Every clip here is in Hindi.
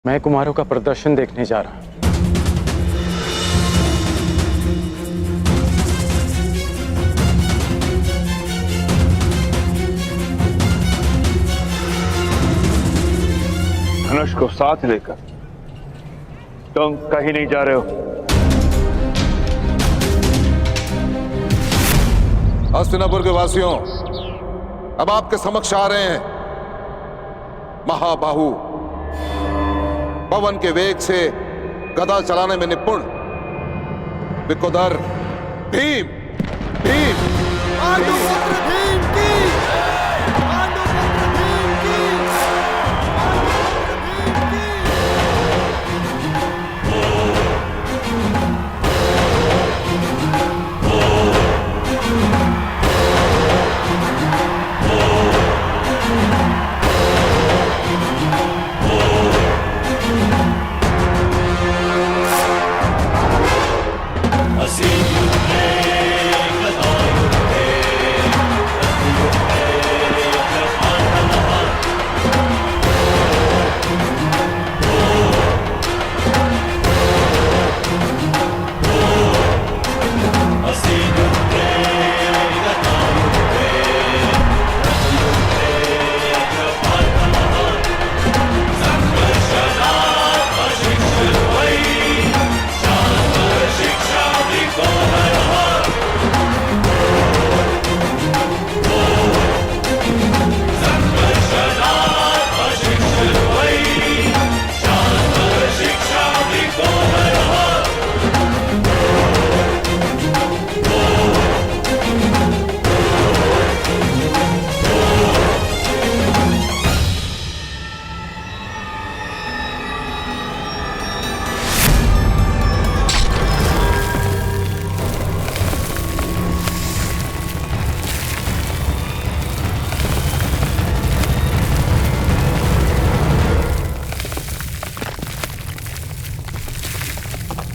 मैं कुमारों का प्रदर्शन देखने जा रहा हूं। धनुष को साथ लेकर तुम कहीं नहीं जा रहे हो। हस्तिनापुर के वासियों, अब आपके समक्ष आ रहे हैं महाबाहु, पवन के वेग से गदा चलाने में निपुण विकोदर भीम। भीम पांडुपुत्र भीम की, पांडुपुत्र भीम की, पांडुपुत्र भीम की।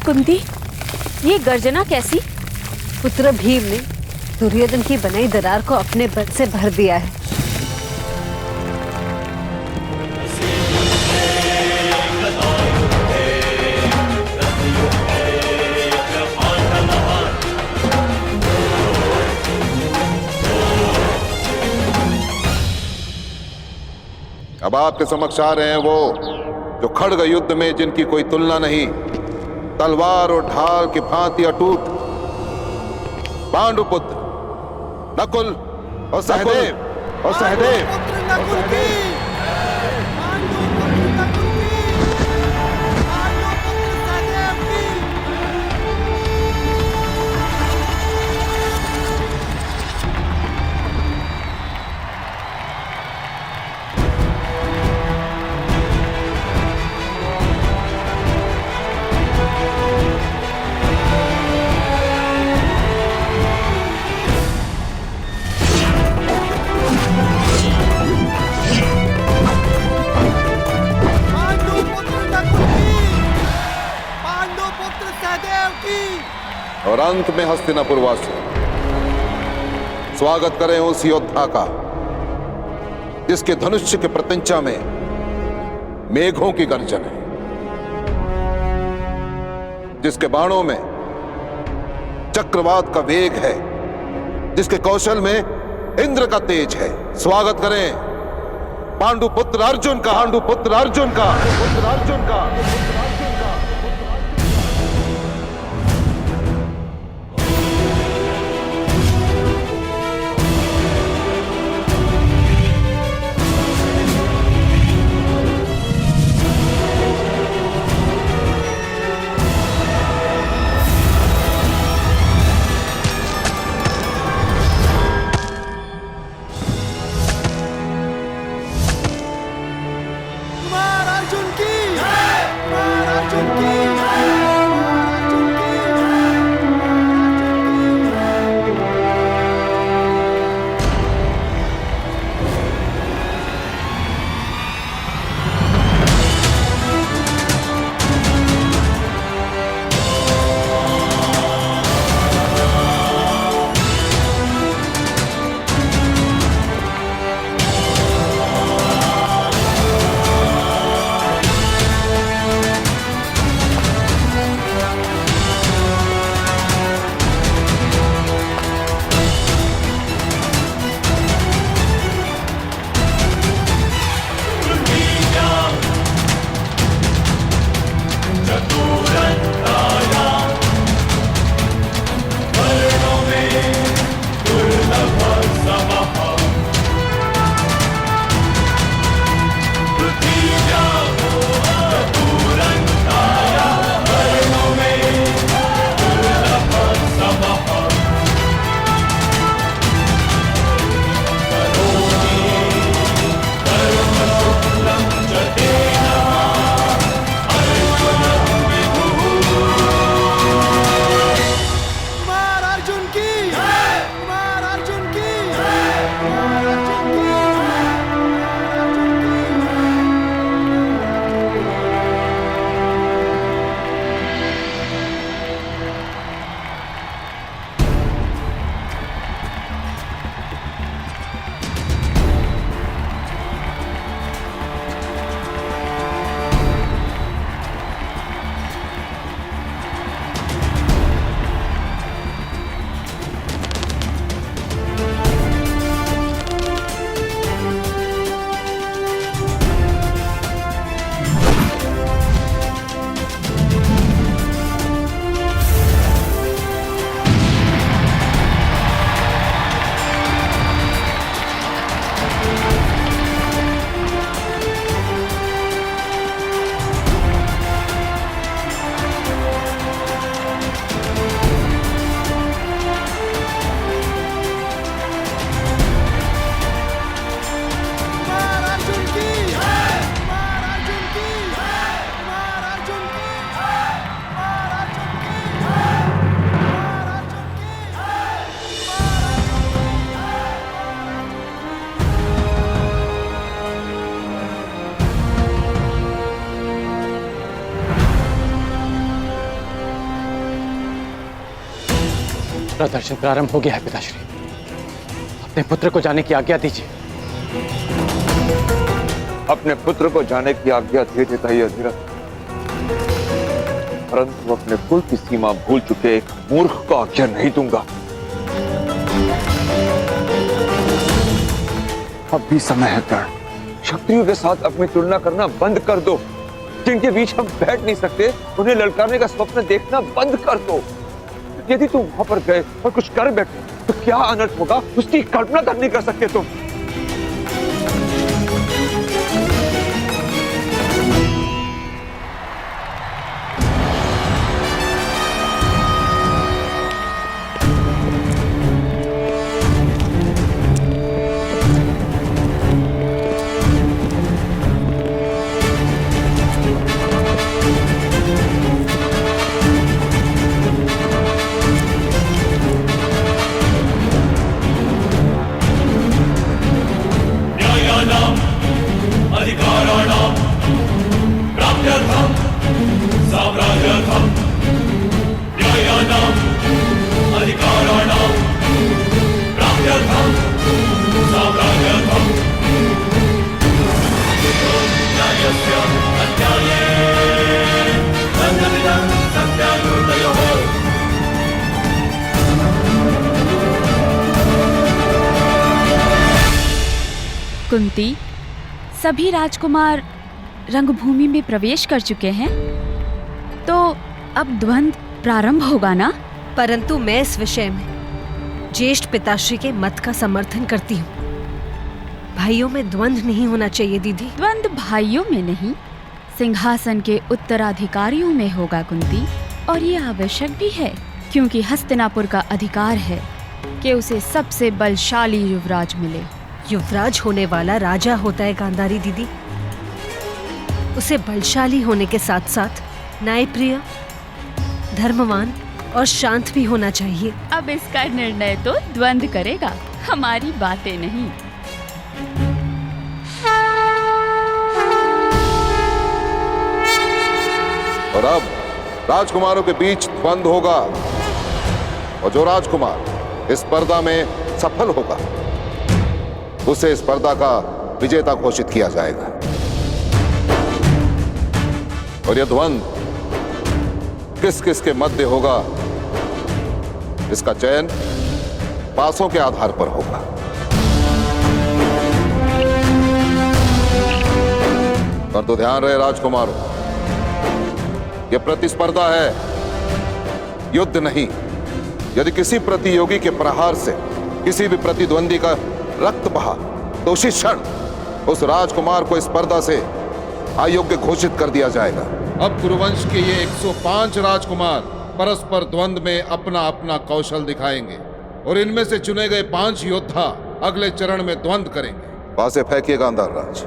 कुंती, ये गर्जना कैसी? पुत्र भीम ने दुर्योधन की बनाई दरार को अपने बल से भर दिया है। अब आपके समक्ष आ रहे हैं वो जो खड़ग युद्ध में जिनकी कोई तुलना नहीं, तलवार और ढाल की भांति अटूट पांडुपुत्र नकुल और सहदेव। पांडुपुत्र नकुल की, पांडुपुत्र नकुल की, पांडुपुत्र सहदेव की। पांडुपुत्र नकुल की, पांडुपुत्र सहदेव की। और अंत में हस्तिनापुर वासी स्वागत करें उस योद्धा का जिसके धनुष्य के प्रत्यंचा में मेघों की गर्जन है, जिसके बाणों में चक्रवात का वेग है, जिसके कौशल में इंद्र का तेज है। स्वागत करें पांडुपुत्र अर्जुन का, पांडुपुत्र अर्जुन का, पांडुपुत्र अर्जुन का। कुमार अर्जुन की, कुमार अर्जुन की, कुमार अर्जुन की, प्रदर्शन प्रारंभ हो गया है पिताश्री। अपने पुत्र को जाने की आज्ञा दीजिए। अपने पुत्र को जाने की आज्ञा दे देता ही अधिरथ, परंतु अपने कुल की सीमा भूल चुके एक मूर्ख को आज्ञा नहीं दूंगा। अब भी समय है कर्ण, क्षत्रियों के साथ अपनी तुलना करना बंद कर दो। जिनके बीच हम बैठ नहीं सकते उन्हें ललकारने का स्वप्न देखना बंद कर दो। यदि तुम वहां पर गए और कुछ कर बैठे तो क्या अनर्थ होगा उसकी कल्पना तक नहीं कर सकते तुम। कुंती, सभी राजकुमार रंगभूमि में प्रवेश कर चुके हैं, तो अब द्वंद्व प्रारंभ होगा ना? परंतु मैं इस विषय में ज्येष्ठ पिताश्री के मत का समर्थन करती हूँ। भाइयों में द्वंद्व नहीं होना चाहिए दीदी। द्वंद्व भाइयों में नहीं, सिंहासन के उत्तराधिकारियों में होगा कुंती। और ये आवश्यक भी है, क्योंकि हस्तिनापुर का अधिकार है कि उसे सबसे बलशाली युवराज मिले। युवराज होने वाला राजा होता है गांधारी दीदी। उसे बलशाली होने के साथ साथ न्यायप्रिय, धर्मवान और शांत भी होना चाहिए। अब इसका निर्णय तो द्वंद्व करेगा, हमारी बातें नहीं। और अब राजकुमारों के बीच द्वंद्व होगा, और जो राजकुमार इस स्पर्धा में सफल होगा उसे इस स्पर्धा का विजेता घोषित किया जाएगा। और यह द्वंद्व किस किस के मध्य होगा, इसका चयन पासों के आधार पर होगा। पर तो ध्यान रहे राजकुमारों, यह प्रतिस्पर्धा है, युद्ध नहीं। यदि किसी प्रतियोगी के प्रहार से किसी भी प्रतिद्वंदी का रक्त बहा तो उसी क्षण उस राजकुमार को स्पर्धा से अयोग्य घोषित कर दिया जाएगा। अब कुरुवंश के ये 105 राजकुमार परस्पर द्वंद्व में अपना अपना कौशल दिखाएंगे, और इनमें से चुने गए 5 योद्धा अगले चरण में द्वंद्व करेंगे। पासे फेंकिए गांधार राज।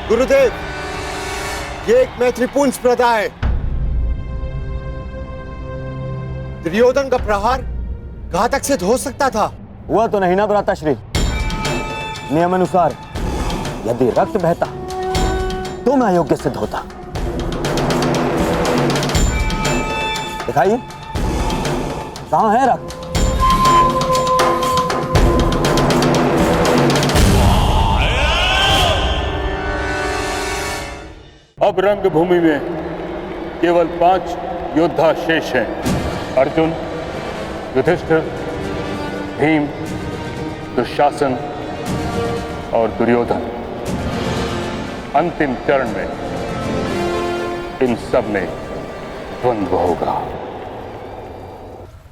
गुरुदेव, ये एक मैत्रीपूर्ण स्पर्धा है। दुर्योधन का प्रहार घातक सिद्ध हो सकता था। हुआ तो नहीं ना भ्राताश्री। नियम अनुसार यदि रक्त बहता तो मैं अयोग्य सिद्ध होता। दिखाइए कहां है रक्त। अब रंगभूमि में केवल 5 योद्धा शेष हैं। अर्जुन, युधिष्ठिर, भीम, दुशासन और दुर्योधन। अंतिम चरण में इन सब में द्वंद्व होगा।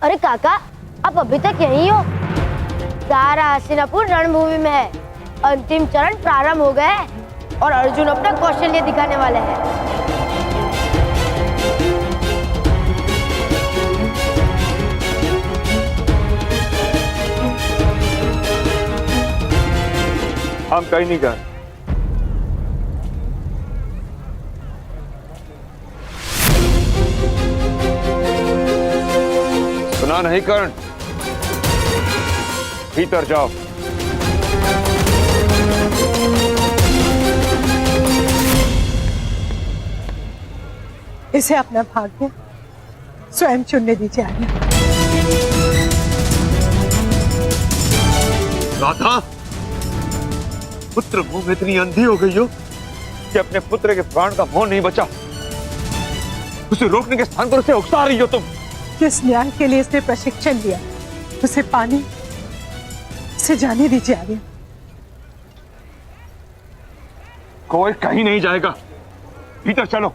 अरे काका, आप अभी तक यहीं हो? सारा हस्तिनापुर रणभूमि में है। अंतिम चरण प्रारंभ हो गए और अर्जुन अपना कौशल्य दिखाने वाले हैं। हम कहीं नहीं गए। सुना नहीं कर्ण? भीतर जाओ। इसे अपना भाग्य स्वयं चुनने दीजिए आर्य। राधा, पुत्र मुंह में इतनी अंधी हो गई हो कि अपने पुत्र के प्राण का मोह नहीं बचा। उसे रोकने के स्थान पर उसे उकसा रही हो तुम। जिस न्याय के लिए इसने प्रशिक्षण लिया उसे पानी से जाने दीजिए आर्य। कोई कहीं नहीं जाएगा। भीतर चलो।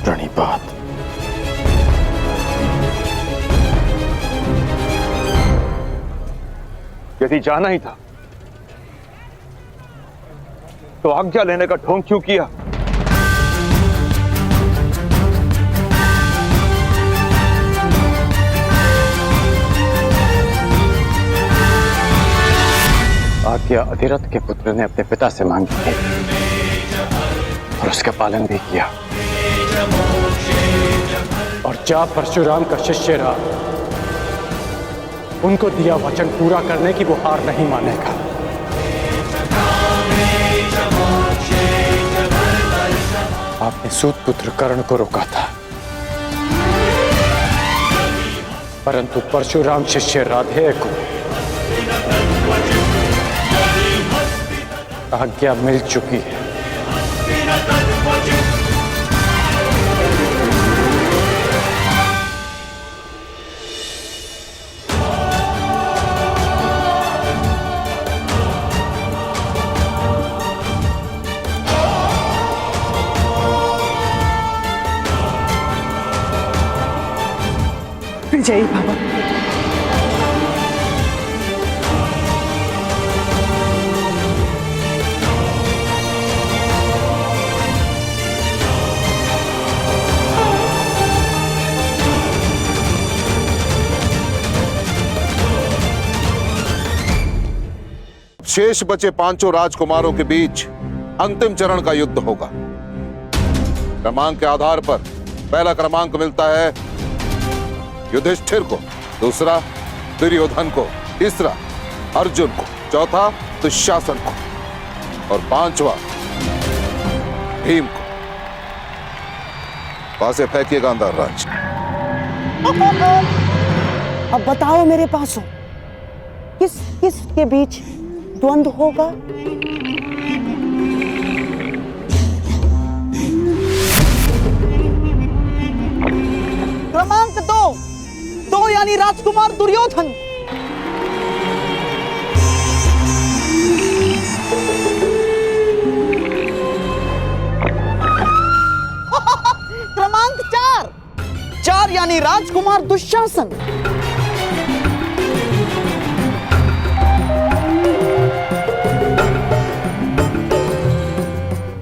प्रणिपात, यदि जाना ही था तो आज्ञा लेने का ढोंग क्यों किया? आज्ञा अधिरथ के पुत्र ने अपने पिता से मांगी थी और उसका पालन भी किया। और जा परशुराम का शिष्य रहा, उनको दिया वचन पूरा करने की वो हार नहीं मानेगा। आपने सूत पुत्र कर्ण को रोका था, परंतु परशुराम शिष्य राधेय को आज्ञा मिल चुकी है। विजयी भव। शेष बचे 5 राजकुमारों के बीच अंतिम चरण का युद्ध होगा। क्रमांक के आधार पर पहला क्रमांक मिलता है युधिष्ठिर को, दूसरा दुर्योधन को, तीसरा अर्जुन को, चौथा दुशासन को और 5वां भीम को। पासे फेंकिए गांधार राज। अब बताओ मेरे पासों, किस किस के बीच द्वंद्व होगा? क्रमांक 2 यानी राजकुमार दुर्योधन। क्रमांक 4 यानी राजकुमार दुशासन।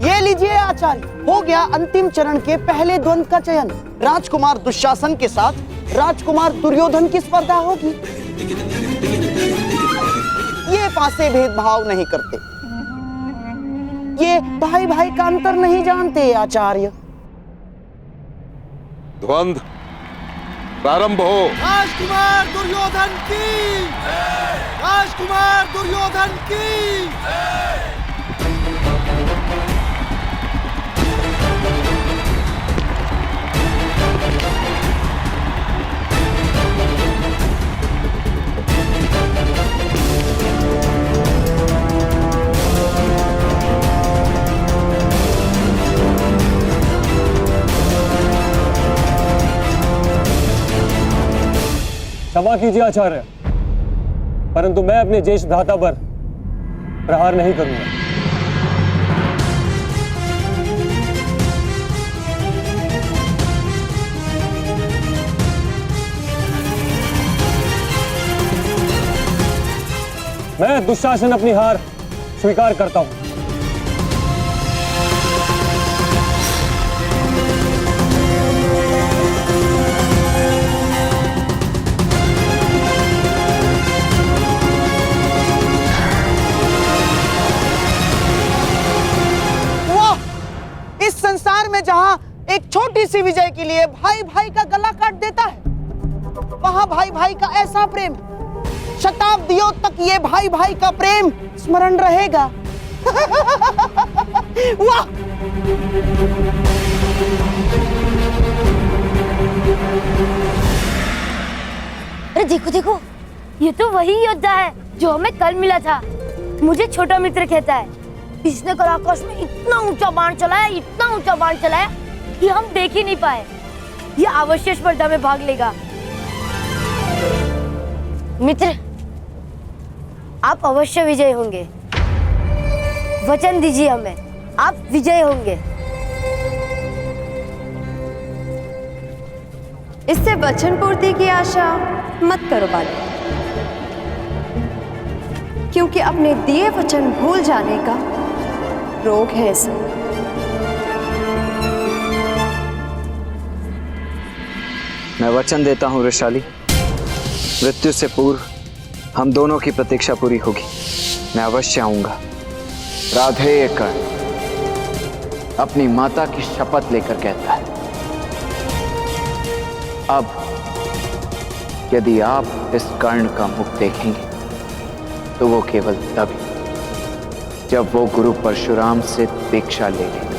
ये लीजिए आचार्य, हो गया अंतिम चरण के पहले द्वंद्व का चयन। राजकुमार दुशासन के साथ राजकुमार दुर्योधन की स्पर्धा होगी। ये पासे भेदभाव नहीं करते, ये भाई भाई का अंतर नहीं जानते आचार्य। द्वंद्व प्रारंभ हो। राजकुमार दुर्योधन की, राजकुमार दुर्योधन की। क्षमा कीजिए आचार्य, परंतु मैं अपने ज्येष्ठ भ्राता पर प्रहार नहीं करूंगा। मैं दुशासन अपनी हार स्वीकार करता हूं। इस संसार में जहां एक छोटी सी विजय के लिए भाई भाई का गला काट देता है, वहां भाई भाई का ऐसा प्रेम, शताब्दियों तक ये भाई भाई का प्रेम स्मरण रहेगा। वाह! अरे देखो देखो, ये तो वही योद्धा है जो हमें कल मिला था। मुझे छोटा मित्र कहता है। इसने कल आकाश में इतना ऊंचा बाण चलाया, इतना ऊंचा बाण चलाया कि हम देख ही नहीं पाए। ये अवश्य स्पर्धा में भाग लेगा। मित्र, आप अवश्य विजय होंगे। वचन दीजिए हमें, आप विजय होंगे। इससे वचन पूर्ति की आशा मत करो बालक, क्योंकि अपने दिए वचन भूल जाने का रोग है इसे। मैं वचन देता हूं वृषाली, मृत्यु से पूर्व हम दोनों की प्रतीक्षा पूरी होगी। मैं अवश्य आऊंगा। राधेय कर्ण अपनी माता की शपथ लेकर कहता है, अब यदि आप इस कर्ण का मुख देखेंगे तो वो केवल तभी जब वो गुरु परशुराम से दीक्षा ले लेगा।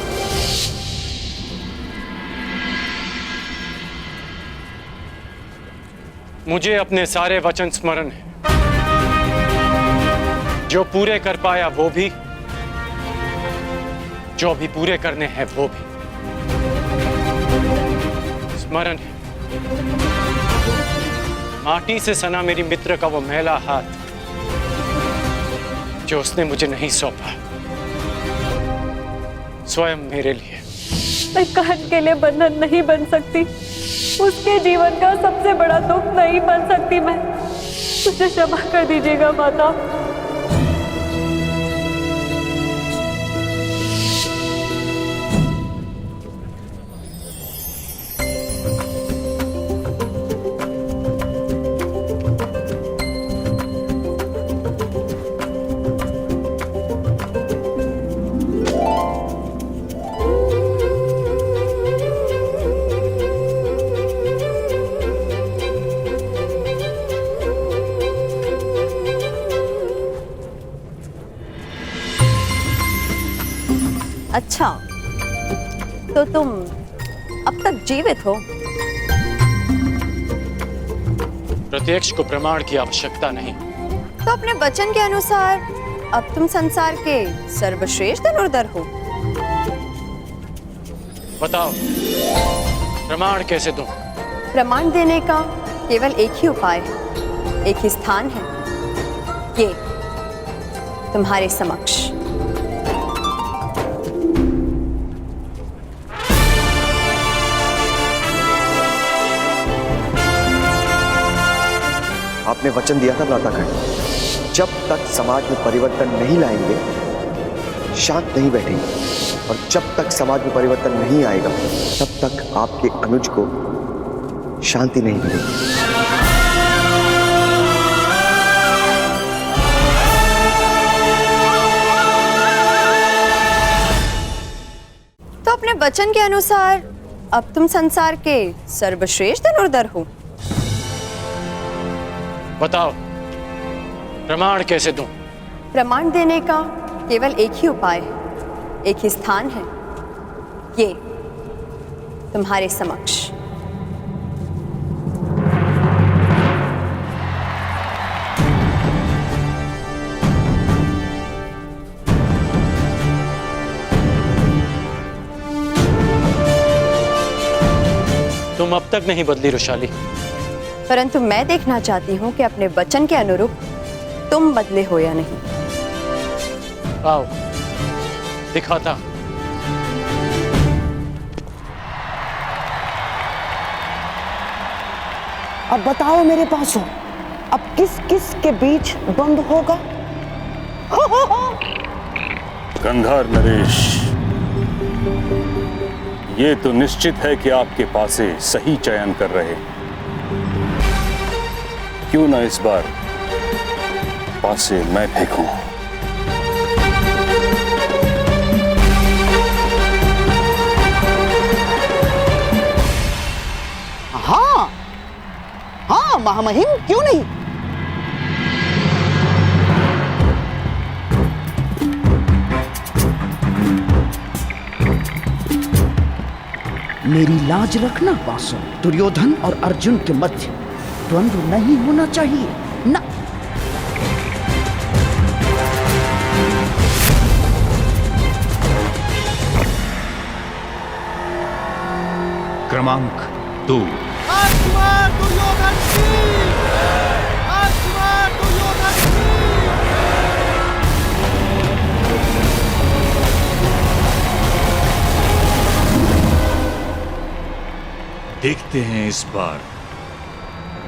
मुझे अपने सारे वचन स्मरण है, जो पूरे कर पाया वो भी, जो अभी पूरे करने हैं वो भी स्मरण है। माटी से सना मेरी मित्र का वो मैला हाथ जो उसने मुझे नहीं सौंपा, स्वयं मेरे लिए। मैं कर्ण के लिए बंधन नहीं बन सकती, उसके जीवन का सबसे बड़ा दुख नहीं बन सकती मैं। मुझे क्षमा कर दीजिएगा माता। अच्छा, तो तुम अब तक जीवित हो? प्रत्यक्ष को प्रमाण की आवश्यकता नहीं। तो अपने वचन के अनुसार अब तुम संसार के सर्वश्रेष्ठ धनुर्धर हो। बताओ, प्रमाण कैसे दूं? प्रमाण देने का केवल एक ही उपाय है, एक ही स्थान है, ये तुम्हारे समक्ष। आपने वचन दिया था भ्राता कर्ण, जब तक समाज में परिवर्तन नहीं लाएंगे शांत नहीं बैठेंगे और जब तक समाज में परिवर्तन नहीं आएगा तब तक आपके अनुज को शांति नहीं मिलेगी। तो अपने वचन के अनुसार अब तुम संसार के सर्वश्रेष्ठ धनुर्धर हो। बताओ, प्रमाण कैसे दूं? प्रमाण देने का केवल एक ही उपाय है, एक ही स्थान है, ये तुम्हारे समक्ष। तुम अब तक नहीं बदली रुशाली, परंतु मैं देखना चाहती हूँ कि अपने वचन के अनुरूप तुम बदले हो या नहीं। आओ दिखाता। अब बताओ मेरे पासों, अब किस किस के बीच द्वंद्व होगा? गंधार नरेश, ये तो निश्चित है कि आपके पासे सही चयन कर रहे। क्यों ना इस बार पासे मैं फेंकूं? हाँ हाँ महामहिम, क्यों नहीं। मेरी लाज रखना पासों, दुर्योधन और अर्जुन के मध्य द्वंद्व नहीं होना चाहिए ना। क्रमांक 2। राजकुमार दुर्योधन की! राजकुमार दुर्योधन की! देखते हैं इस बार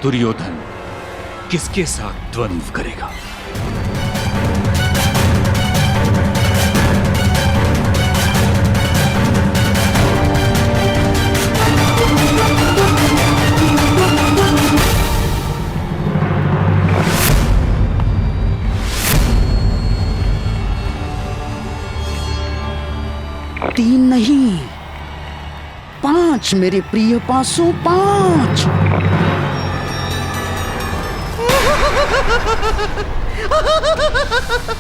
दुर्योधन किसके साथ द्वंद्व करेगा। तीन नहीं, 5 मेरे प्रिय पासों, 5।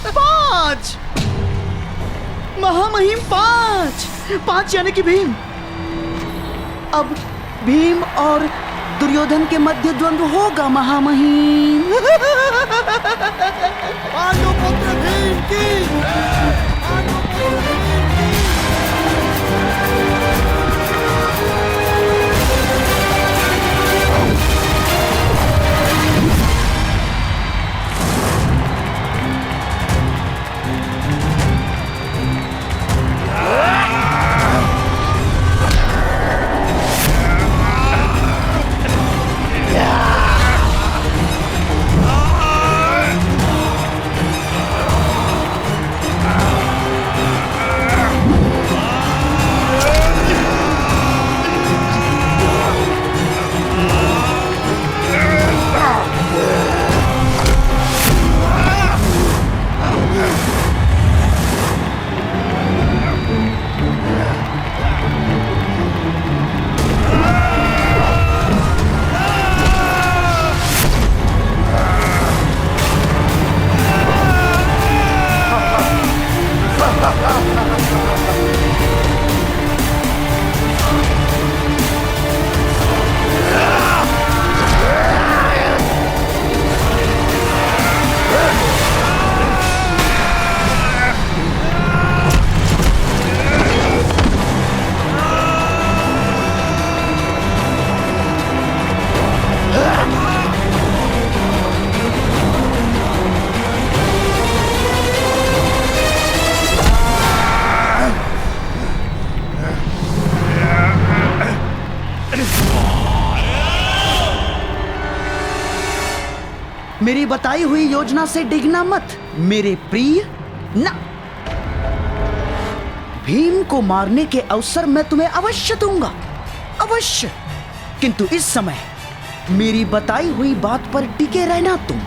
पांच महामहिम, 5 यानी कि भीम। अब भीम और दुर्योधन के मध्य द्वंद्व होगा महामहिम। पांडुपुत्र भीम की! मेरी बताई हुई योजना से डिगना मत मेरे प्रिय ना। भीम को मारने के अवसर मैं तुम्हें अवश्य दूंगा, अवश्य। किंतु इस समय मेरी बताई हुई बात पर टिके रहना तुम।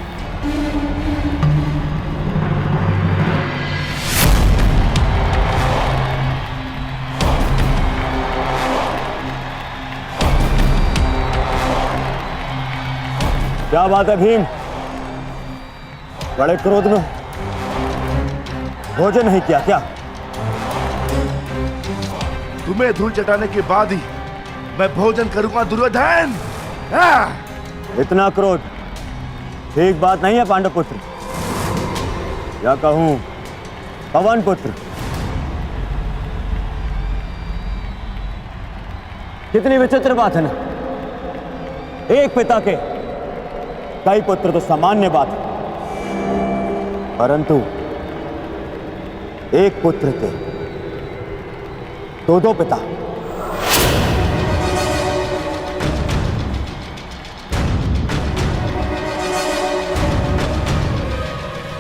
क्या बात है भीम, बड़े क्रोध में भोजन नहीं किया क्या? तुम्हें धूल चटाने के बाद ही मैं भोजन करूंगा दुर्योधन। इतना क्रोध ठीक बात नहीं है पांडव पुत्र, या कहूं पवन पुत्र। कितनी विचित्र बात है ना, एक पिता के कई पुत्र तो सामान्य बात है, परंतु एक पुत्र के दो पिता।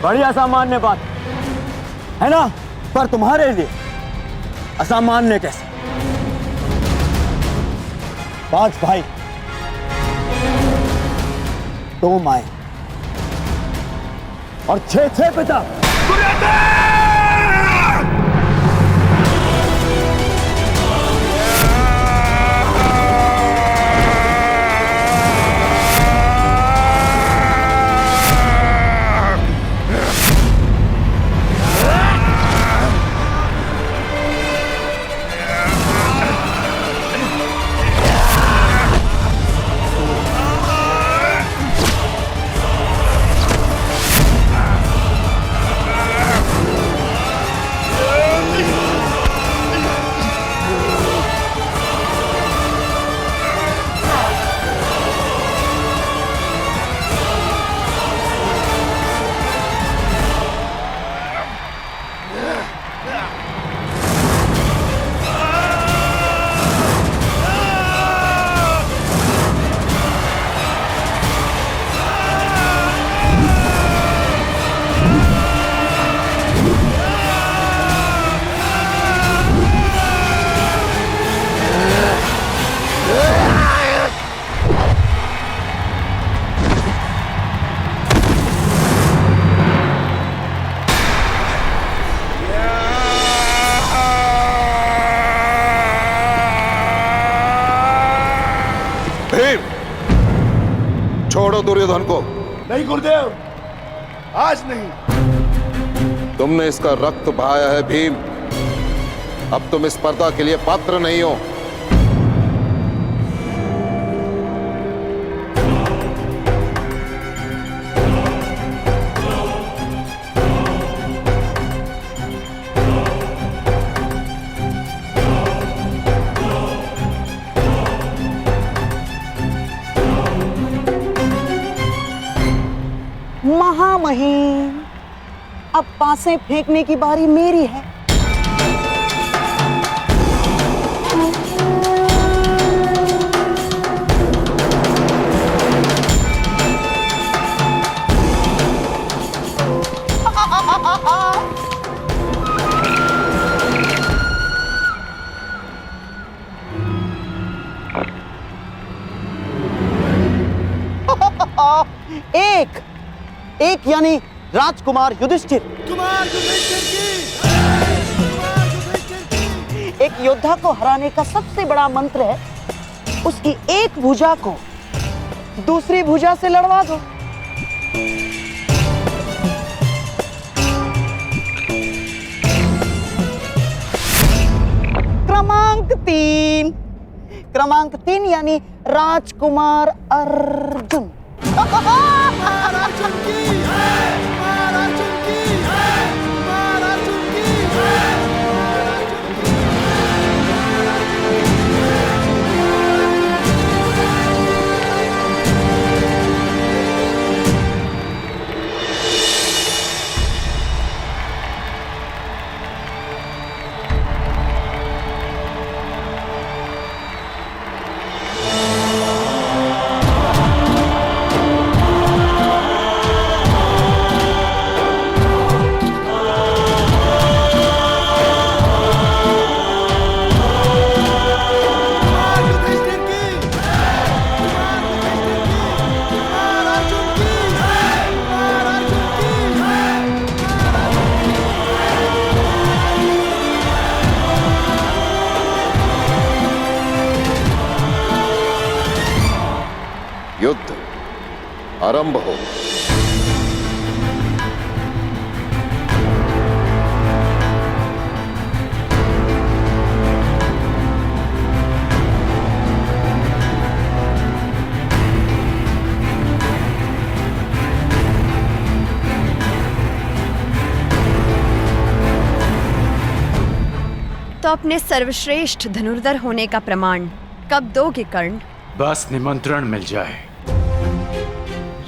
बड़ी असामान्य बात है ना, पर तुम्हारे लिए असामान्य कैसे? 5 भाई, 2 माए और 6 पिता। छोड़ो दुर्योधन को। नहीं गुरुदेव, आज नहीं। तुमने इसका रक्त बहाया है भीम, अब तुम इस स्पर्धा के लिए पात्र नहीं हो। महामहिम, अब पासे फेंकने की बारी मेरी है। एक यानी राजकुमार युधिष्ठिर। एक योद्धा को हराने का सबसे बड़ा मंत्र है उसकी एक भुजा को दूसरी भुजा से लड़वा दो। क्रमांक 3 यानी राजकुमार अर्जुन। युद्ध आरंभ हो। तो अपने सर्वश्रेष्ठ धनुर्धर होने का प्रमाण कब दोगे कर्ण? बस निमंत्रण मिल जाए।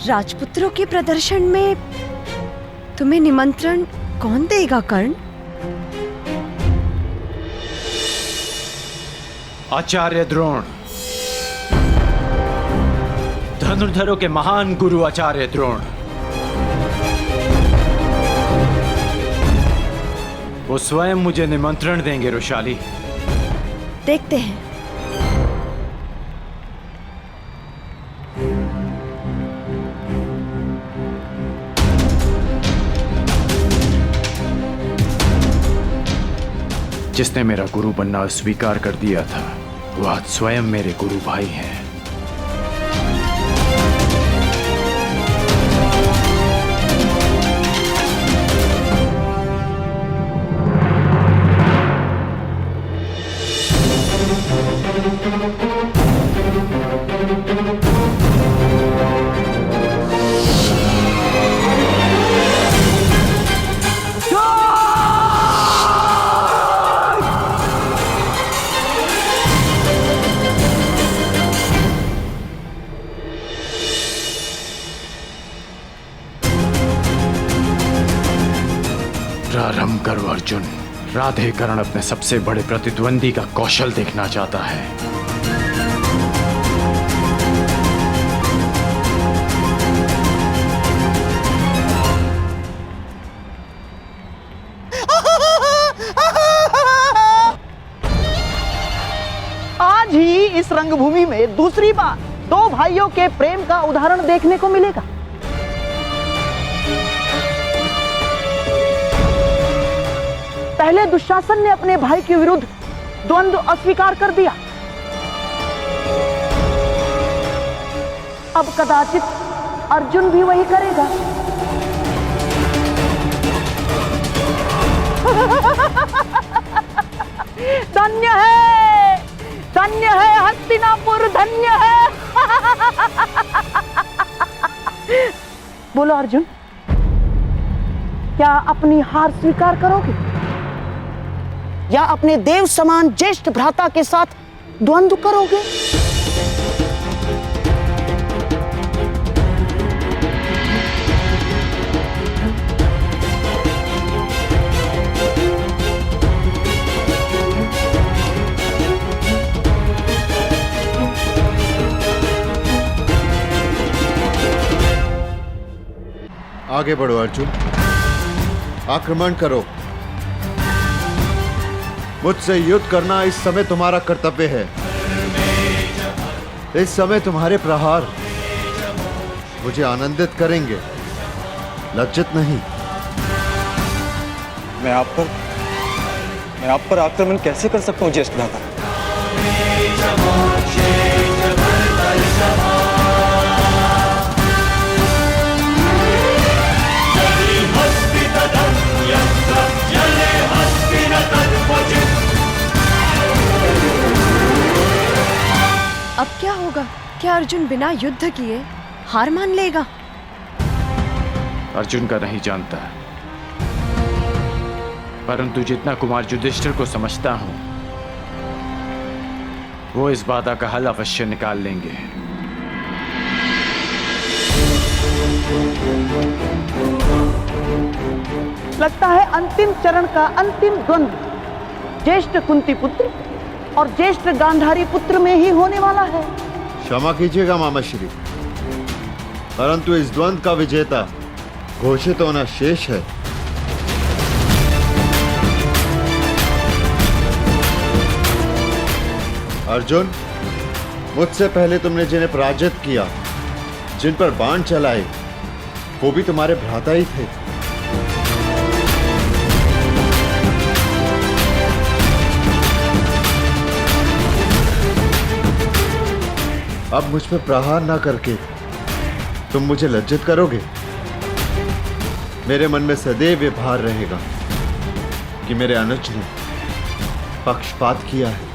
राजपुत्रों के प्रदर्शन में तुम्हें निमंत्रण कौन देगा कर्ण? आचार्य द्रोण, धनुर्धरों के महान गुरु आचार्य द्रोण। वो स्वयं मुझे निमंत्रण देंगे रुशाली। देखते हैं। जिसने मेरा गुरु बनना स्वीकार कर दिया था, वो आज स्वयं मेरे गुरु भाई हैं। प्रारंभ करो अर्जुन। राधे कर्ण अपने सबसे बड़े प्रतिद्वंदी का कौशल देखना चाहता है। आज ही इस रंगभूमि में दूसरी बार दो भाइयों के प्रेम का उदाहरण देखने को मिलेगा। पहले दुशासन ने अपने भाई के विरुद्ध द्वंद्व अस्वीकार कर दिया, अब कदाचित अर्जुन भी वही करेगा। धन्य है हस्तिनापुर, धन्य है। बोलो अर्जुन, क्या अपनी हार स्वीकार करोगे या अपने देव समान ज्येष्ठ भ्राता के साथ द्वंद्व करोगे? आगे बढ़ो अर्जुन, आक्रमण करो। मुझसे युद्ध करना इस समय तुम्हारा कर्तव्य है। इस समय तुम्हारे प्रहार मुझे आनंदित करेंगे, लज्जित नहीं। मैं आप पर आक्रमण कैसे कर सकता हूं ज्येष्ठ भ्राता? अब क्या होगा? क्या अर्जुन बिना युद्ध किए हार मान लेगा? अर्जुन का नहीं जानता, परंतु जितना कुमार युधिष्ठिर को समझता हूं, वो इस बाधा का हल अवश्य निकाल लेंगे। लगता है अंतिम चरण का अंतिम द्वंद्व ज्येष्ठ कुंती पुत्र और ज्येष्ठ गांधारी पुत्र में ही होने वाला है। क्षमा कीजिएगा मामाश्री, परंतु इस द्वंद्व का विजेता घोषित होना शेष है। अर्जुन, मुझसे पहले तुमने जिन्हें पराजित किया, जिन पर बाण चलाए, वो भी तुम्हारे भ्राता ही थे। अब मुझ पर प्रहार ना करके तुम मुझे लज्जित करोगे? मेरे मन में सदैव ये भार रहेगा कि मेरे अनुज ने पक्षपात किया है।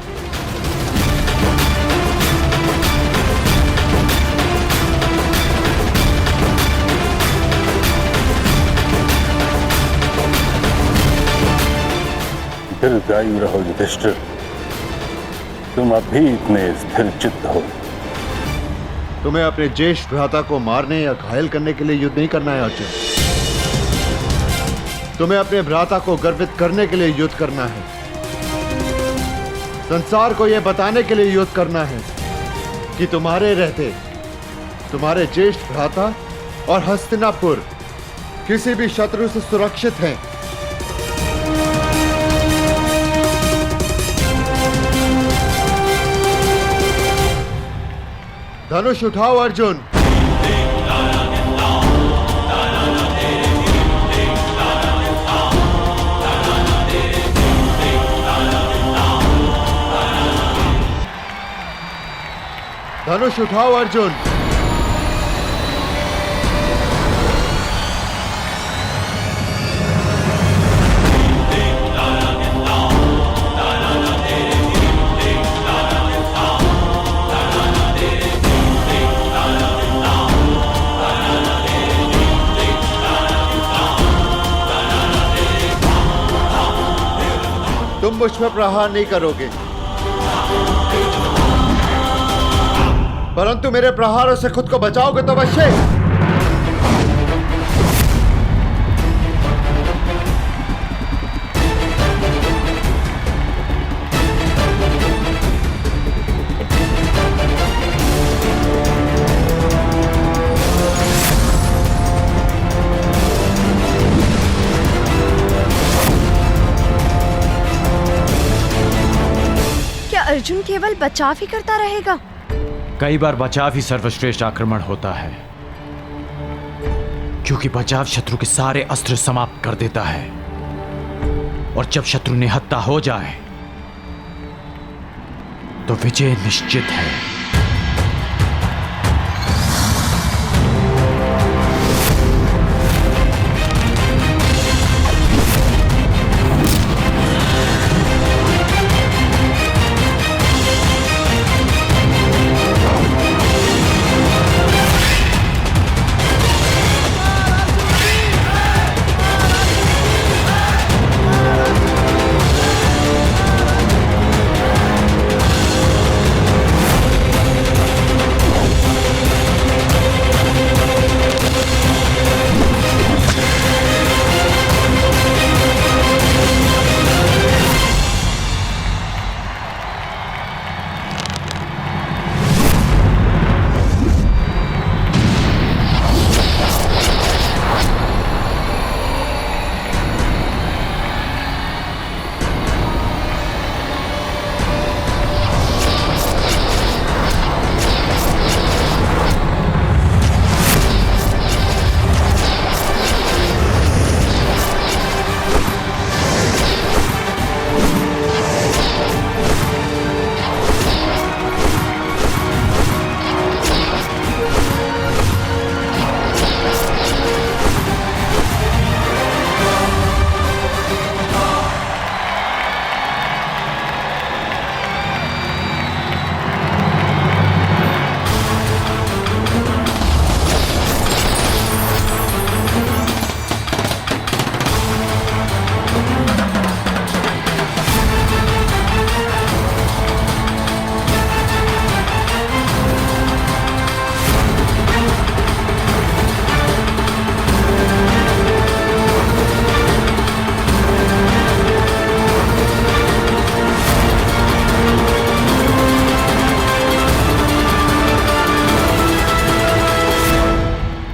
दीर्घायु रहो युधिष्ठिर, तुम अभी इतने स्थिर चित्त हो। तुम्हें अपने ज्येष्ठ भ्राता को मारने या घायल करने के लिए युद्ध नहीं करना है अर्जुन। तुम्हें अपने भ्राता को गर्वित करने के लिए युद्ध करना है। संसार को यह बताने के लिए युद्ध करना है कि तुम्हारे रहते तुम्हारे ज्येष्ठ भ्राता और हस्तिनापुर किसी भी शत्रु से सुरक्षित हैं। धनुष उठाओ अर्जुन। धनुष उठाओ अर्जुन। तुम मुझ पर प्रहार नहीं करोगे, परंतु मेरे प्रहारों से खुद को बचाओगे तो अवश्य। अर्जुन केवल बचाव ही करता रहेगा? कई बार बचाव ही सर्वश्रेष्ठ आक्रमण होता है, क्योंकि बचाव शत्रु के सारे अस्त्र समाप्त कर देता है, और जब शत्रु निहत्था हो जाए तो विजय निश्चित है।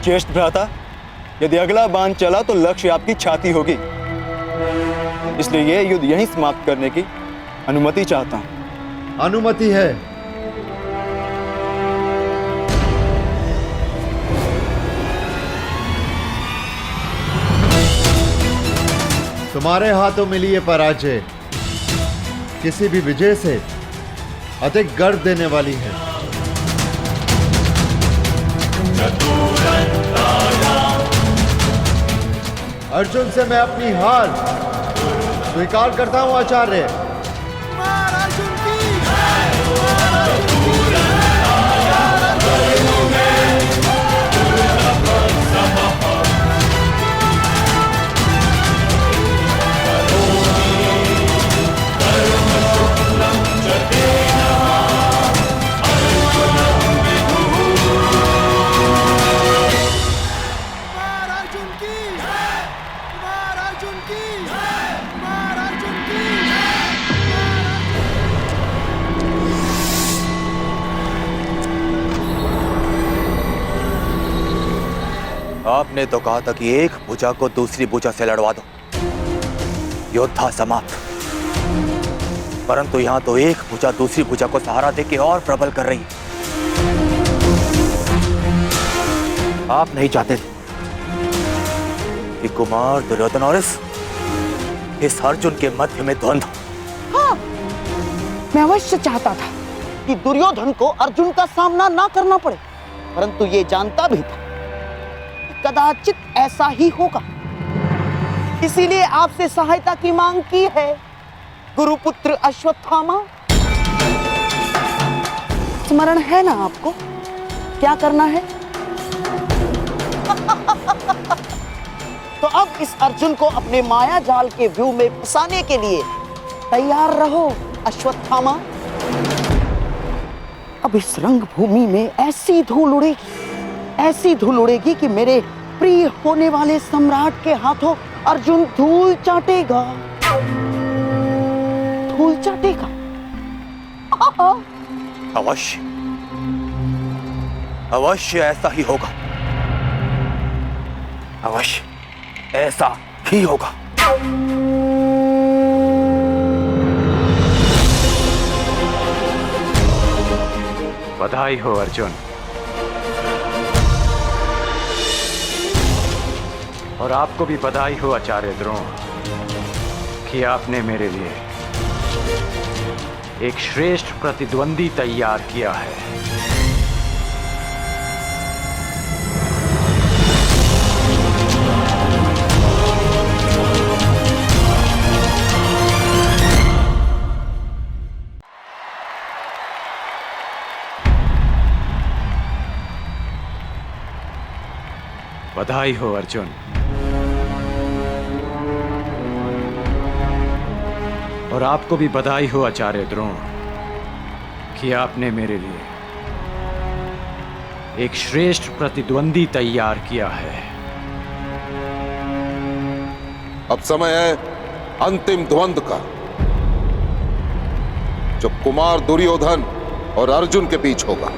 ज्येष्ठ भ्राता, यदि अगला बाण चला तो लक्ष्य आपकी छाती होगी, इसलिए यह युद्ध यहीं समाप्त करने की अनुमति चाहता हूं। अनुमति है। तुम्हारे हाथों मिली ये पराजय किसी भी विजय से अधिक गर्व देने वाली है। अर्जुन से मैं अपनी हार स्वीकार करता हूं आचार्य। आपने तो कहा था कि एक भुजा को दूसरी भुजा से लड़वा दो, योद्धा समाप्त। परंतु यहां तो एक भुजा दूसरी भुजा को सहारा देके और प्रबल कर रही है। आप नहीं चाहते कि कुमार दुर्योधन और इस अर्जुन के मध्य में द्वंद्व। हाँ, मैं अवश्य चाहता था कि दुर्योधन को अर्जुन का सामना ना करना पड़े, परंतु ये जानता भी था कदाचित ऐसा ही होगा। इसीलिए आपसे सहायता की मांग की है गुरुपुत्र अश्वत्थामा। स्मरण है ना आपको क्या करना है? तो अब इस अर्जुन को अपने माया जाल के व्यू में फंसाने के लिए तैयार रहो अश्वत्थामा। अब इस रंगभूमि में ऐसी धूल उड़ेगी कि मेरे प्रिय होने वाले सम्राट के हाथों अर्जुन धूल चाटेगा। अवश्य अवश्य ऐसा ही होगा, अवश्य ऐसा ही होगा। बधाई हो अर्जुन, और आपको भी बधाई हो आचार्य द्रोण कि आपने मेरे लिए एक श्रेष्ठ प्रतिद्वंदी तैयार किया है। बधाई हो अर्जुन, और आपको भी बधाई हो आचार्य द्रोण कि आपने मेरे लिए एक श्रेष्ठ प्रतिद्वंदी तैयार किया है। अब समय है अंतिम द्वंद्व का, जो कुमार दुर्योधन और अर्जुन के बीच होगा।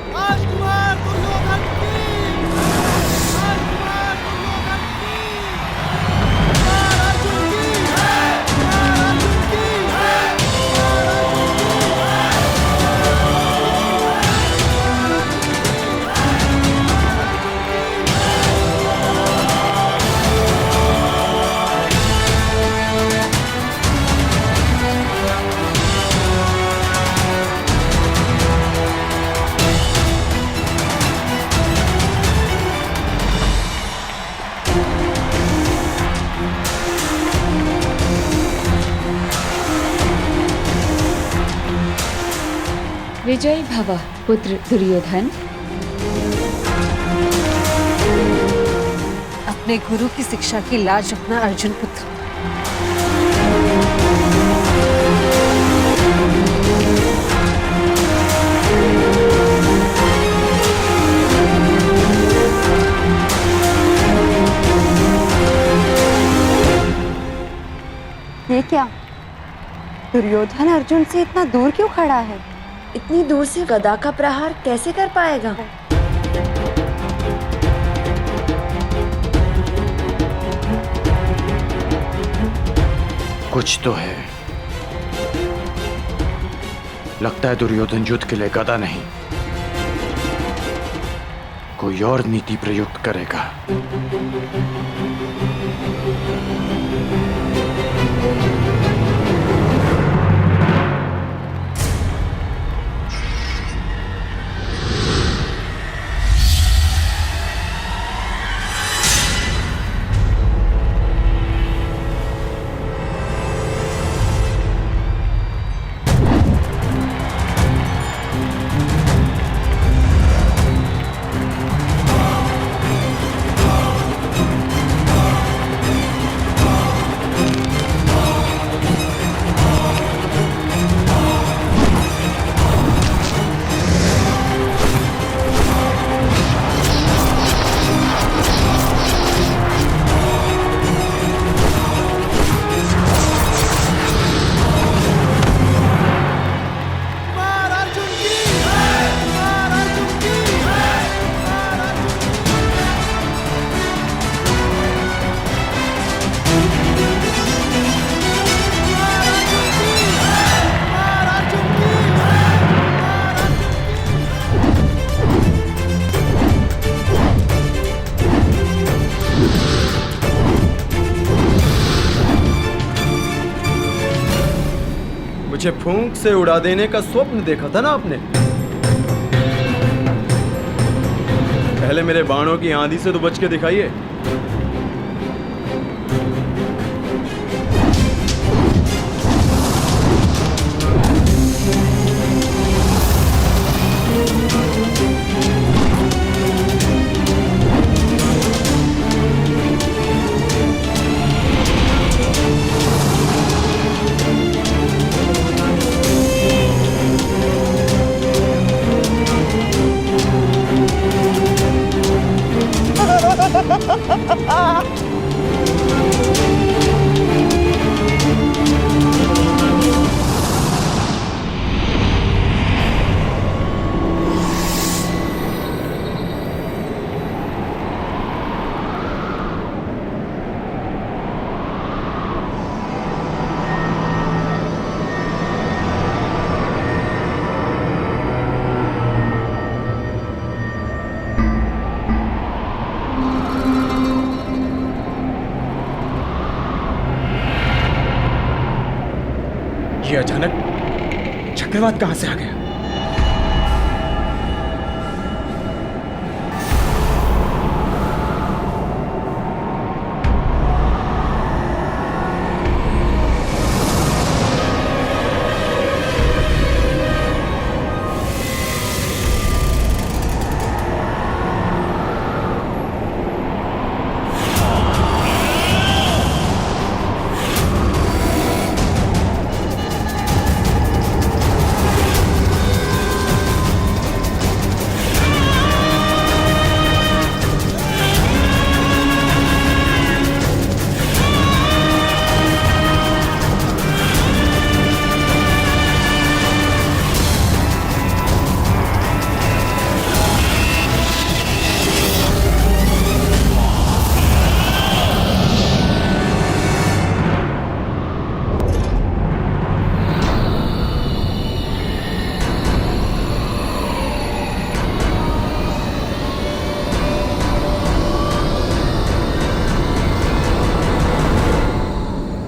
विजयी भव पुत्र दुर्योधन। अपने गुरु की शिक्षा की लाज रखना अर्जुन पुत्र। ये क्या? दुर्योधन अर्जुन से इतना दूर क्यों खड़ा है? इतनी दूर से गदा का प्रहार कैसे कर पाएगा? कुछ तो है। लगता है दुर्योधन युद्ध के लिए गदा नहीं, कोई और नीति प्रयुक्त करेगा। मुझे फूंक से उड़ा देने का स्वप्न देखा था ना आपने? पहले मेरे बाणों की आंधी से तो बच के दिखाइए। ये अचानक चक्रवात कहां से आ गया?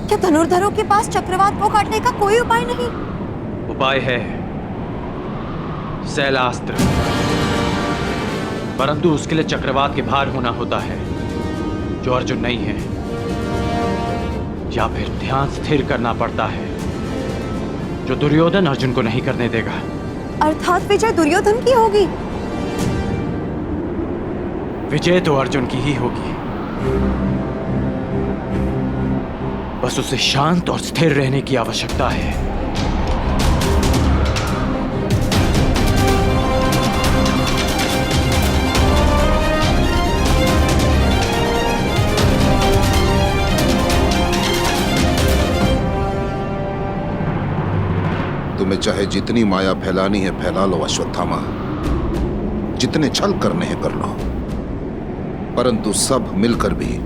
क्या धनुर्धरों के पास चक्रवात को काटने का कोई उपाय नहीं? उपाय है, शैलास्त्र, परंतु उसके लिए चक्रवात के भार होना होता है जो अर्जुन नहीं है, या फिर ध्यान स्थिर करना पड़ता है जो दुर्योधन अर्जुन को नहीं करने देगा। अर्थात विजय दुर्योधन की होगी? विजय तो अर्जुन की ही होगी, बस उसे शांत और स्थिर रहने की आवश्यकता है। तुम्हें चाहे जितनी माया फैलानी है फैला लो अश्वत्थामा, जितने छल करने हैं कर लो, परंतु सब मिलकर भी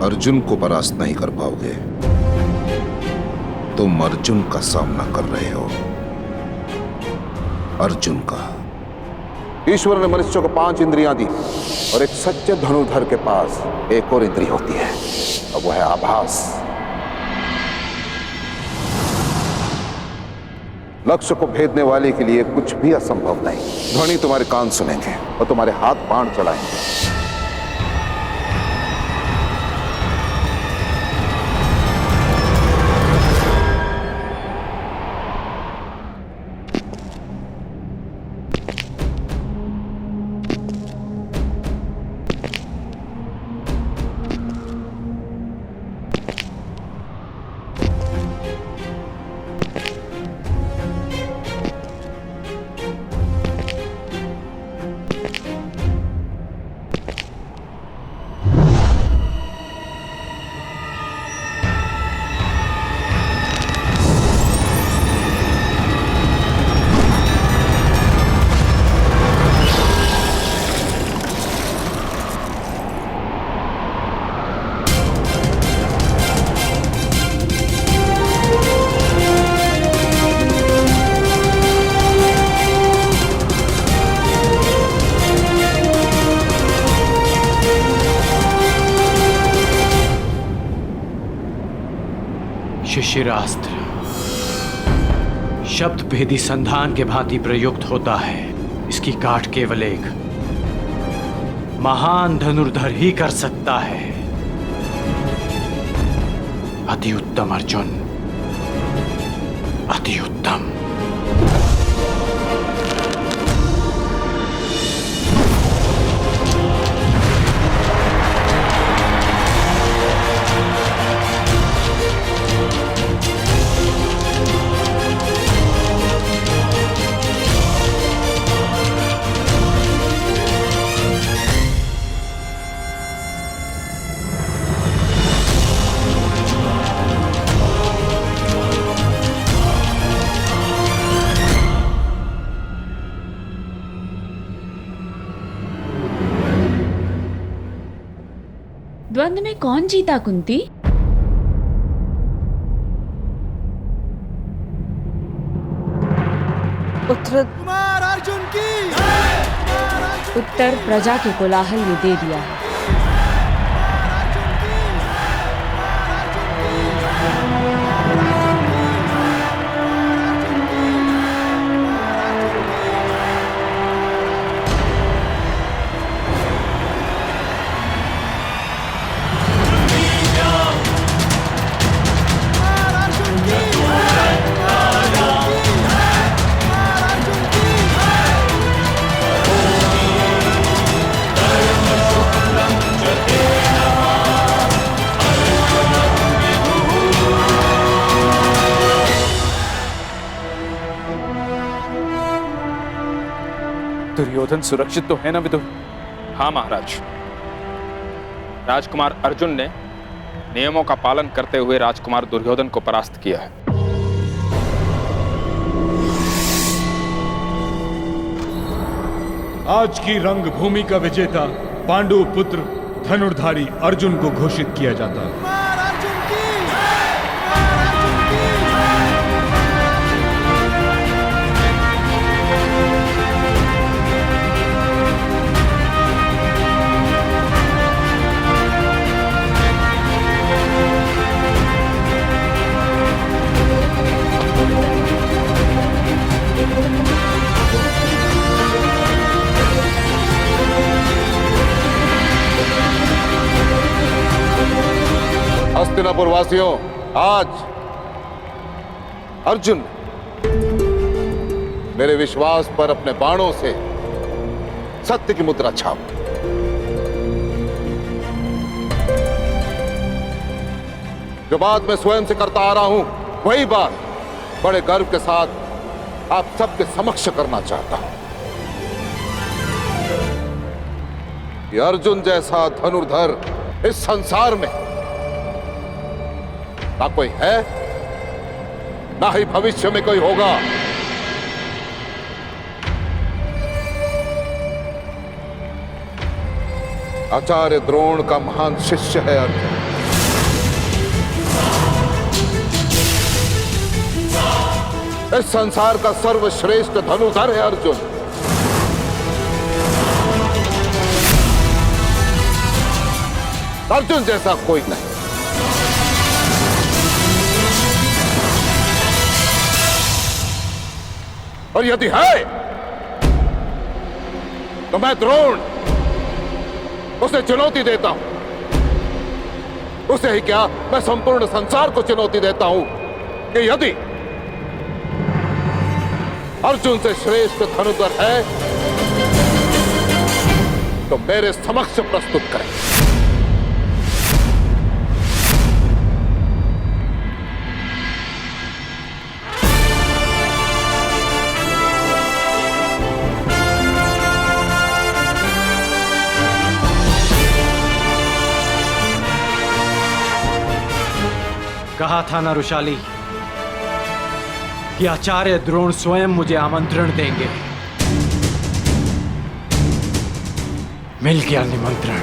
अर्जुन को परास्त नहीं कर पाओगे। तुम अर्जुन का सामना कर रहे हो, अर्जुन का। ईश्वर ने मनुष्य को 5 इंद्रियां दी और एक सच्चे धनुर्धर के पास एक और इंद्रिय होती है, अब वो है आभास। लक्ष्य को भेदने वाले के लिए कुछ भी असंभव नहीं। ध्वनि तुम्हारे कान सुनेंगे और तुम्हारे हाथ बाण चलाएंगे। शिशिरास्त्र। शब्द भेदी संधान के भांति प्रयुक्त होता है। इसकी काट केवल एक महान धनुर्धर ही कर सकता है। अति उत्तम अर्जुन, अति उत्तम। द्वंद्व में कौन जीता कुंती? कुमार अर्जुन की उत्तर प्रजा के कोलाहल ने दे दिया है। दुर्योधन सुरक्षित तो है ना विदुर? हाँ महाराज, राजकुमार अर्जुन ने नियमों का पालन करते हुए राजकुमार दुर्योधन को परास्त किया है। आज की रंगभूमि का विजेता पांडु पुत्र धनुर्धारी अर्जुन को घोषित किया जाता है। हस्तिनापुर वासियों, आज अर्जुन मेरे विश्वास पर अपने बाणों से सत्य की मुद्रा छाप। जो बात मैं स्वयं से करता आ रहा हूं, वही बात बड़े गर्व के साथ आप सबके समक्ष करना चाहता हूं कि अर्जुन जैसा धनुर्धर इस संसार में ना कोई है, ना ही भविष्य में कोई होगा। आचार्य द्रोण का महान शिष्य है अर्जुन। इस संसार का सर्वश्रेष्ठ धनुर्धर है अर्जुन। अर्जुन जैसा कोई नहीं। और यदि है तो मैं द्रोण उसे चुनौती देता हूं। उसे ही क्या, मैं संपूर्ण संसार को चुनौती देता हूं कि यदि अर्जुन से श्रेष्ठ धनुर्धर है तो मेरे समक्ष प्रस्तुत करें। कहा था ना रुशाली कि आचार्य द्रोण स्वयं मुझे आमंत्रण देंगे। मिल गया निमंत्रण।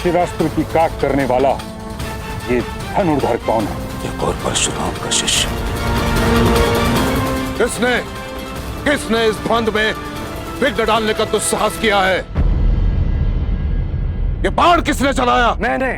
शिरास्त्र की काट करने वाला ये धनुर्धर कौन है? एक और परशुराम का शिष्य। किसने इस द्वंद में विघ्न डालने का दुस्साहस किया है? ये बाण किसने चलाया? मैंने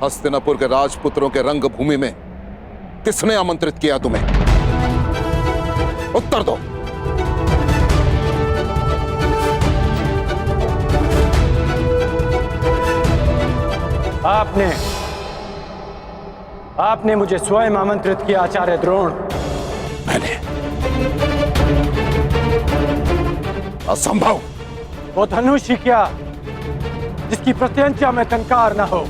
हस्तिनापुर के राजपुत्रों के रंगभूमि में किसने आमंत्रित किया तुम्हें? उत्तर दो। आपने मुझे स्वयं आमंत्रित किया आचार्य द्रोण। मैंने? असंभव। वो धनुष ही क्या जिसकी प्रत्यंचा में टंकार न हो,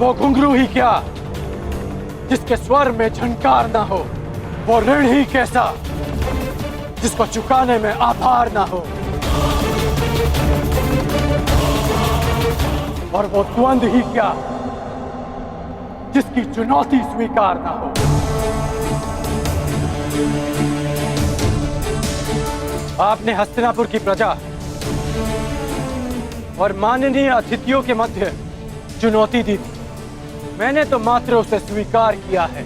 वो घुंघरू ही क्या जिसके स्वर में झंकार ना हो, वो ऋण ही कैसा जिसको चुकाने में आभार ना हो, और वो द्वंद ही क्या जिसकी चुनौती स्वीकार ना हो। आपने हस्तिनापुर की प्रजा और माननीय अतिथियों के मध्य चुनौती दी थी, मैंने तो मात्र उसे स्वीकार किया है।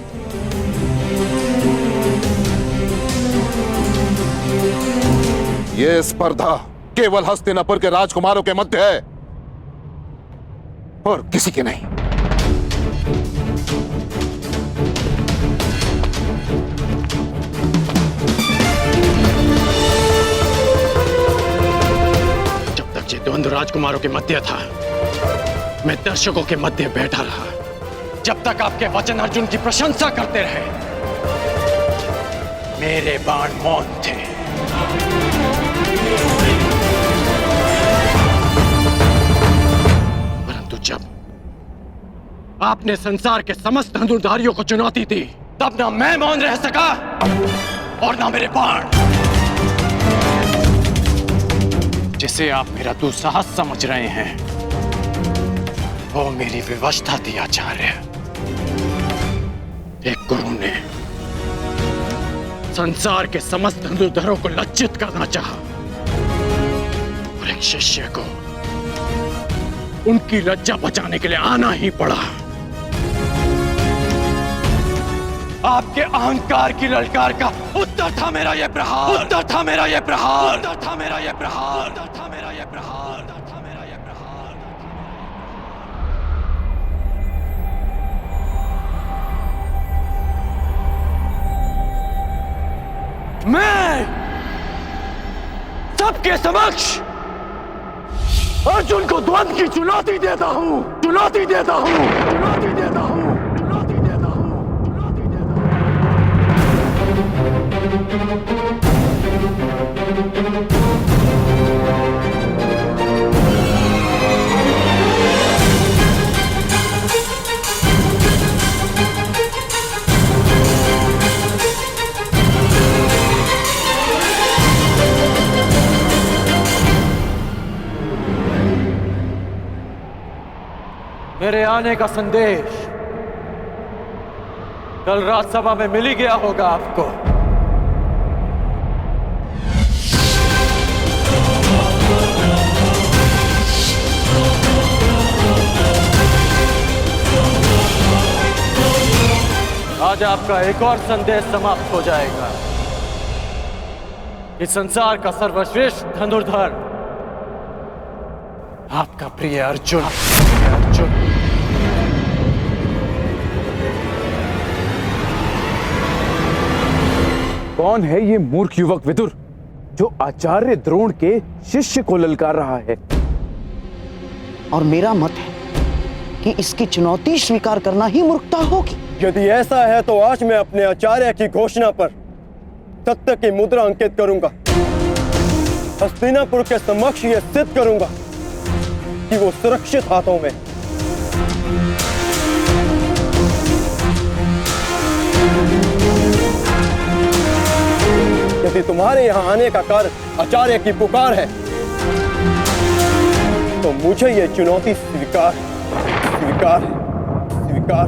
यह स्पर्धा केवल हस्तिनापुर के राजकुमारों के मध्य है और किसी के नहीं। जब तक ये द्वंद्व राजकुमारों के मध्य था, मैं दर्शकों के मध्य बैठा रहा। जब तक आपके वचन अर्जुन की प्रशंसा करते रहे, मेरे बाण मौन थे। परंतु जब आपने संसार के समस्त धनुर्धारियों को चुनौती दी, तब ना मैं मौन रह सका और ना मेरे बाण। जिसे आप मेरा दुस्साहस समझ रहे हैं, वो मेरी विवशता थी आचार्य। एक गुरु ने संसार के समस्त धनुर्धरों को लज्जित करना चाहा और एक शिष्य को उनकी लज्जा बचाने के लिए आना ही पड़ा। आपके अहंकार की ललकार का उत्तर था मेरा ये प्रहार, उत्तर था मेरा ये प्रहार, उत्तर था मेरा ये प्रहार, उत्तर था मेरा ये प्रहार, उत्तर था मेरा ये प्रहार। मैं सबके समक्ष अर्जुन को द्वंद्व की चुनौती देता हूं, चुनौती देता हूं, चुनौती देता हूं, चुनौती देता हूं, चुनौती देता मेरे आने का संदेश कल राजसभा में मिल ही गया होगा आपको। आज आपका एक और संदेश समाप्त हो जाएगा कि संसार का सर्वश्रेष्ठ धनुर्धर आपका प्रिय अर्जुन, अर्जुन। कौन है ये मूर्ख युवक विदुर जो आचार्य द्रोण के शिष्य को ललकार रहा है? और मेरा मत है कि इसकी चुनौती स्वीकार करना ही मूर्खता होगी। यदि ऐसा है तो आज मैं अपने आचार्य की घोषणा पर सत्य की मुद्रा अंकित करूंगा। हस्तिनापुर के समक्ष यह सिद्ध करूंगा कि वो सुरक्षित हाथों में। यदि तुम्हारे यहां आने का कार्य आचार्य की पुकार है तो मुझे यह चुनौती स्वीकार स्वीकार स्वीकार।